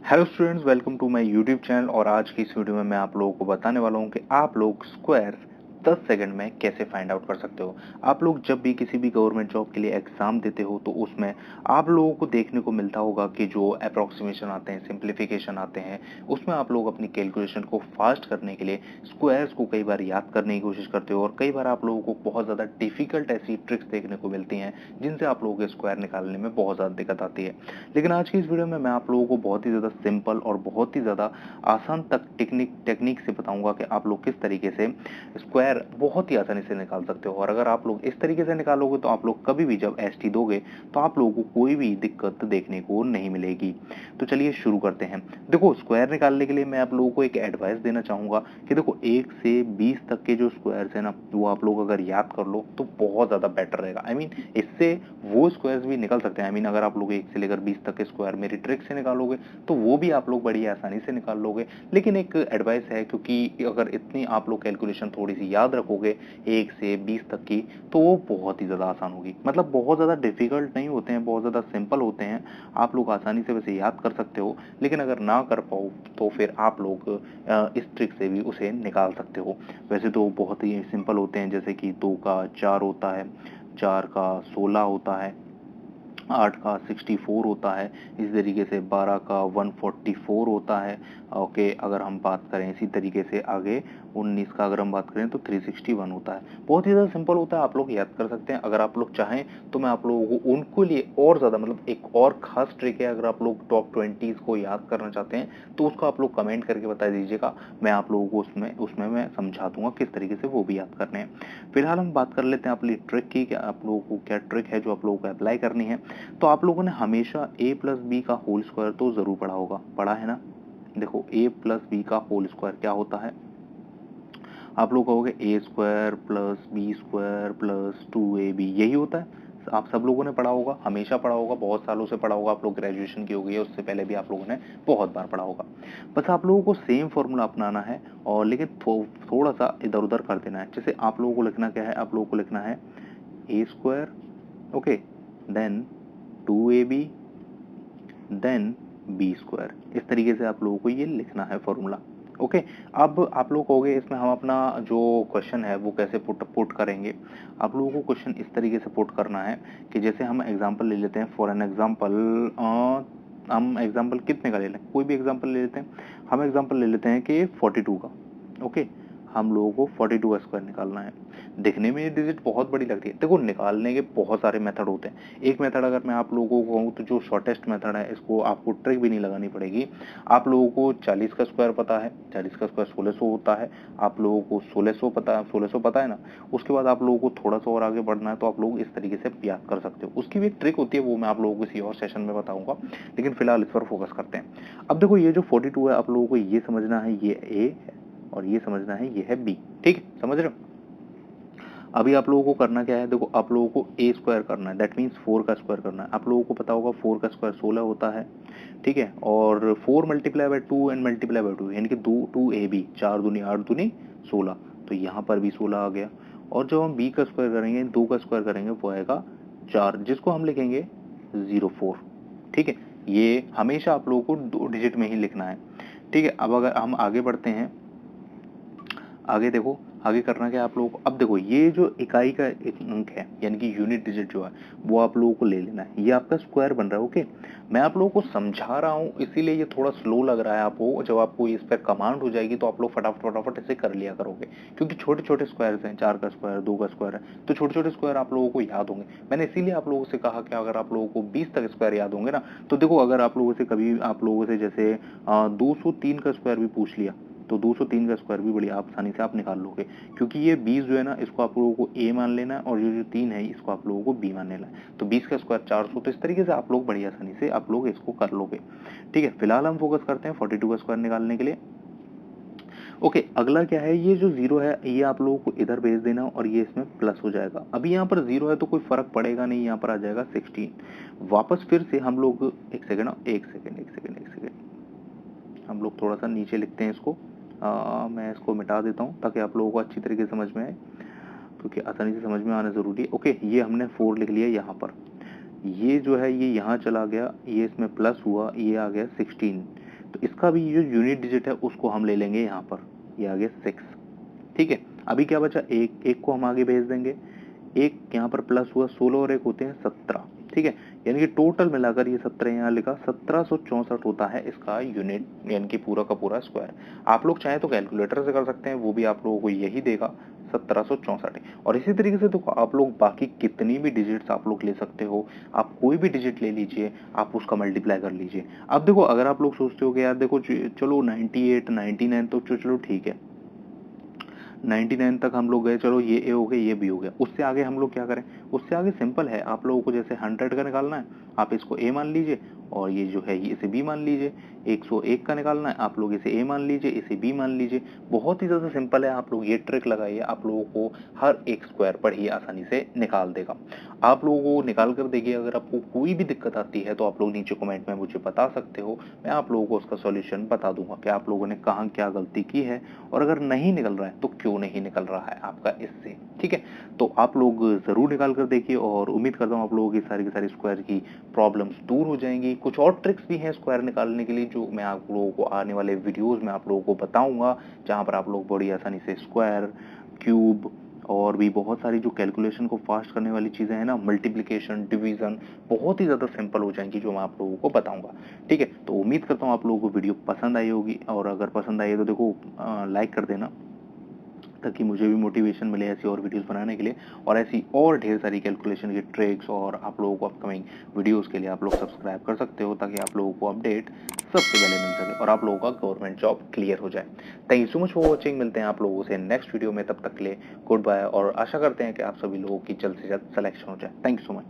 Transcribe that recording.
Hello students, welcome to my YouTube channel. और आज की इस वीडियो में मैं आप लोगों को बताने वाला हूं कि आप लोग स्क्वायर 10 सेकंड में कैसे फाइंड आउट कर सकते हो। आप लोग जब भी किसी भी गवर्नमेंट जॉब के लिए एग्जाम देते हो तो उसमें आप लोगों को देखने को मिलता होगा कि जो अप्रोक्सीमेशन आते हैं, सिंप्लीफिकेशन आते हैं, उसमें आप लोग अपनी कैलकुलेशन को फास्ट करने के लिए स्क्वायर्स को कई बार याद करने की कोशिश करते हो और कई बार आप लोगों को बहुत ज़्यादा डिफिकल्ट ऐसी ट्रिक्स देखने को मिलती हैं जिनसे आप लोगों के स्क्वायर निकालने में बहुत ज़्यादा दिक्कत आती है। लेकिन आज की इस वीडियो में मैं आप लोगों को बहुत ही ज़्यादा सिंपल और बहुत ही ज़्यादा आसान तक टेक्निक से बताऊंगा कि आप लोग किस तरीके से स्क्वायर बहुत ही आसानी से निकाल सकते हो। और अगर आप लोग इस तरीके से निकालोगे तो आप लोग कभी भी जब एसटी दोगे तो आप लोगों को कोई भी दिक्कत देखने को नहीं मिलेगी। तो चलिए शुरू करते हैं। देखो, स्क्वायर निकालने के लिए मैं आप लोगों को एक एडवाइस देना चाहूंगा कि देखो 1 से 20 तक के जो स्क्वायर्स है ना, वो आप लोग अगर याद कर लो तो बहुत ज़्यादा बेटर रहेगा। इससे वो स्क्वायर्स भी निकल सकते हैं। अगर आप लोग 1 से लेकर 20 तक के स्क्वायर मेरी ट्रिक से निकालोगे तो वो भी आप लोग बड़ी आसानी से निकाल लोगे। लेकिन एक एडवाइस है, क्योंकि अगर इतनी आप लोग कैलकुलेशन थोड़ी सी याद रखोगे 1 से 20 तक की, तो वो बहुत ही ज़्यादा आसान होगी। मतलब बहुत ज़्यादा डिफिकल्ट नहीं होते हैं, बहुत ज़्यादा सिंपल होते हैं। आप लोग आसानी से वैसे याद कर सकते हो, लेकिन अगर ना कर पाओ तो फिर आप लोग इस ट्रिक से भी उसे निकाल सकते हो। वैसे तो बहुत ही सिंपल होते हैं, जैसे कि 2 का 4 होता है, 4 का 16 होता है, 8 का 64 होता है, इसी तरीके से 12 का 144 होता है। ओके, अगर हम बात करें इसी तरीके से आगे 19 का अगर हम बात करें तो 361 होता है। बहुत ही ज़्यादा सिंपल होता है, आप लोग याद कर सकते हैं। अगर आप लोग चाहें तो मैं आप लोगों को उनको लिए और ज़्यादा, मतलब एक और खास ट्रिक है, अगर आप लोग टॉप 20 को याद करना चाहते हैं तो उसको आप लोग कमेंट करके बता दीजिएगा। मैं आप लोगों को उसमें उसमें मैं समझा दूंगा किस तरीके से वो भी याद करने हैं। फिलहाल हम बात कर लेते हैं अपनी ट्रिक की, कि आप लोगों को क्या ट्रिक है जो आप लोगों को अप्लाई करनी है। तो आप लोगों ने हमेशा a प्लस बी का होल स्क्वायर तो जरूर पढ़ा होगा, पढ़ा है ना। देखो, a प्लस बी का होल स्क्वायर क्या होता है, आप लोग कहोगे A square plus B square plus 2ab, यही होता है। आप सब लोगों ने पढ़ा होगा, हमेशा पढ़ा होगा, बहुत सालों से पढ़ा होगा। आप लोग ग्रेजुएशन की हो गई है, उससे पहले भी आप लोगों ने बहुत बार पढ़ा होगा। बस आप लोगों को सेम फॉर्मूला अपनाना है, और लेकिन थोड़ा सा इधर उधर कर देना है। जैसे आप लोगों को लिखना क्या है, आप लोगों को लिखना है A square, okay, then 2ab, then B square. इस तरीके से आप लोगों को ये लिखना है फॉर्मूला। ओके, अब आप लोग कहोगे इसमें हम अपना जो क्वेश्चन है वो कैसे पुट करेंगे। आप लोगों को क्वेश्चन इस तरीके से पुट करना है कि जैसे हम एग्जांपल ले लेते हैं। फॉर एन एग्जांपल हम एग्जांपल कितने का ले लें, कोई भी एग्जांपल ले लेते हैं। हम एग्जांपल ले लेते हैं कि 42 का। ओके, हम लोगों को 42 का स्क्वायर निकालना है। दिखने में ये डिजिट बहुत बड़ी लगती है, देखो निकालने के बहुत सारे मेथड होते हैं। एक मेथड अगर मैं आप लोगों को कहूँ तो जो शॉर्टेस्ट मेथड है, इसको आपको ट्रिक भी नहीं लगानी पड़ेगी। आप लोगों को 40 का स्क्वायर पता है, 40 का स्क्वायर 1600 होता है। आप लोगों को 1600 पता है ना। उसके बाद आप लोगों को थोड़ा सा और आगे बढ़ना है, तो आप लोग इस तरीके से याद कर सकते हो। उसकी भी एक ट्रिक होती है, वो मैं आप लोगों को किसी और सेशन में बताऊंगा, लेकिन फिलहाल इस पर फोकस करते हैं। अब देखो, ये जो 42 है, आप लोगों को ये समझना है ये ए है, और ये समझना है ये है बी। ठीक है, समझ रहे हो। अभी आप लोगों को करना क्या है, देखो आप लोगों को ए स्क्वायर करना है, दैट मीन्स 4 का स्क्वायर करना है। आप लोगों को पता होगा 4 का स्क्वायर 16 होता है, ठीक है। और 4 multiply by 2 and multiply by 2, यानी कि 2ab, 4 दूनी 8 दूनी 16, तो यहाँ पर भी 16 आ गया। और जब हम बी का स्क्वायर करेंगे, 2 का स्क्वायर करेंगे, वो आएगा 4, जिसको हम लिखेंगे 04। ठीक है, ये हमेशा आप लोगों को 2 डिजिट में ही लिखना है। ठीक है, अब अगर हम आगे बढ़ते हैं, आगे देखो, आगे करना क्या है आप लोगों को। अब देखो, ये जो इकाई का एक अंक है, यानी कि यूनिट डिजिट जो है, वो आप लोगों को ले लेना है। ये आपका स्क्वायर बन रहा है। ओके, मैं आप लोगों को समझा रहा हूँ, इसीलिए ये थोड़ा स्लो लग रहा है आपको। जब आपको इस पर कमांड हो जाएगी तो आप लोग फटाफट फटाफट ऐसे कर लिया करोगे, क्योंकि छोटे छोटे स्क्वायर्स हैं। 4 का स्क्वायर, 2 का स्क्वायर है, तो छोटे छोटे स्क्वायर आप लोगों को याद होंगे। मैंने इसीलिए आप लोगों से कहा कि अगर आप लोगों को 20 तक स्क्वायर याद होंगे ना, तो देखो अगर आप लोगों से कभी आप लोगों से जैसे 203 का स्क्वायर भी पूछ लिया, तो 203 का स्क्वायर भी बड़ी आसानी से आप निकाल लोगे, क्योंकि ये 20 जो है ना, इसको आप लोगों को ए मान लेना है, और ये जो 3 है इसको आप लोगों को बी मान लेना है। तो 20 का स्क्वायर 400। तो इस तरीके से आप लोग बड़ी आसानी से आप लोग इसको कर लोगे। ठीक है, फिलहाल हम फोकस करते हैं 42 का स्क्वायर निकालने के लिए। ओके, अगला क्या है, ये जो 0 है ये आप लोगों को इधर भेज देना, और ये इसमें प्लस हो जाएगा। अभी यहाँ पर 0 है तो कोई फर्क पड़ेगा नहीं, यहाँ पर आ जाएगा 16। वापस फिर से हम लोग एक सेकेंड, हम लोग थोड़ा सा नीचे लिखते हैं इसको। मैं इसको मिटा देता हूँ ताकि आप लोगों को अच्छी तरीके से समझ में आए, क्योंकि आसानी से समझ में आना ज़रूरी है। ओके, ये हमने 4 लिख लिया यहाँ पर। ये जो है ये यहाँ चला गया, ये इसमें प्लस हुआ, ये आ गया 16। तो इसका भी जो यूनिट डिजिट है उसको हम ले लेंगे यहाँ पर, ये आ गया 6। ठीक है, अभी क्या बचा, एक को हम आगे भेज देंगे, एक यहाँ पर प्लस हुआ 16 और एक होते हैं 17। ठीक है, यानी कि टोटल मिलाकर ये 17 यहाँ लिखा 1764 होता है इसका यूनिट, यानी कि पूरा का पूरा स्क्वायर। आप लोग चाहें तो कैलकुलेटर से कर सकते हैं, वो भी आप लोगों को यही देगा 1764। और इसी तरीके से देखो आप लोग बाकी कितनी भी डिजिट्स आप लोग ले सकते हो, आप कोई भी डिजिट ले लीजिए, आप उसका मल्टीप्लाई कर लीजिए। अब देखो अगर आप लोग सोचते हो कि यार देखो चलो 98 99 तो चलो ठीक है, 99 तक हम लोग गए, चलो ये ए हो गया ये बी हो गया, उससे आगे हम लोग क्या करें, उससे आगे सिंपल है, आप लोगों को जैसे 100 का निकालना है, आप इसको ए मान लीजिए और ये जो है ये इसे बी मान लीजिए। 101 का निकालना है, आप लोग इसे ए मान लीजिए, इसे बी मान लीजिए। बहुत ही ज़्यादा सिंपल है, आप लोग ये ट्रिक लगाइए, आप लोगों को हर एक स्क्वायर पर ही आसानी से निकाल देगा। आप लोगों को निकाल कर देखिए, अगर आपको कोई भी दिक्कत आती है तो आप लोग नीचे कमेंट में मुझे बता सकते हो, मैं आप लोगों को उसका सॉल्यूशन बता दूंगा कि आप लोगों ने कहाँ क्या गलती की है, और अगर नहीं निकल रहा है तो क्यों नहीं निकल रहा है आपका इससे। ठीक है, तो आप लोग ज़रूर निकाल कर देखिए, और उम्मीद करता हूँ आप लोगों की सारी स्क्वायर की प्रॉब्लम्स दूर हो जाएंगी। कुछ और ट्रिक्स भी हैं स्क्वायर निकालने के लिए जो मैं आप लोगों को आने वाले वीडियोज़ में आप लोगों को बताऊँगा, जहाँ पर आप लोग बड़ी आसानी से स्क्वायर, क्यूब और भी बहुत सारी जो कैलकुलेशन को फास्ट करने वाली चीज़ें हैं ना, मल्टीप्लिकेशन, डिवीज़न, बहुत ही ज़्यादा सिंपल हो जाएंगी जो मैं आप लोगों को बताऊंगा। ठीक है, तो उम्मीद करता हूँ आप लोगों को वीडियो पसंद आई होगी, और अगर पसंद आई है तो देखो लाइक कर देना, ताकि मुझे भी मोटिवेशन मिले ऐसी और वीडियोस बनाने के लिए, और ऐसी और ढेर सारी कैलकुलेशन की ट्रिक्स, और आप लोगों को अपकमिंग वीडियोस के लिए आप लोग सब्सक्राइब कर सकते हो, ताकि आप लोगों को अपडेट सबसे पहले मिल सके और आप लोगों का गवर्नमेंट जॉब क्लियर हो जाए। Thank you so much for watching, मिलते हैं आप लोगों से नेक्स्ट वीडियो में, तब तक के लिए गुड बाय, और आशा करते हैं कि आप सभी लोगों की जल्द से जल्द सिलेक्शन हो जाए। Thank you so much.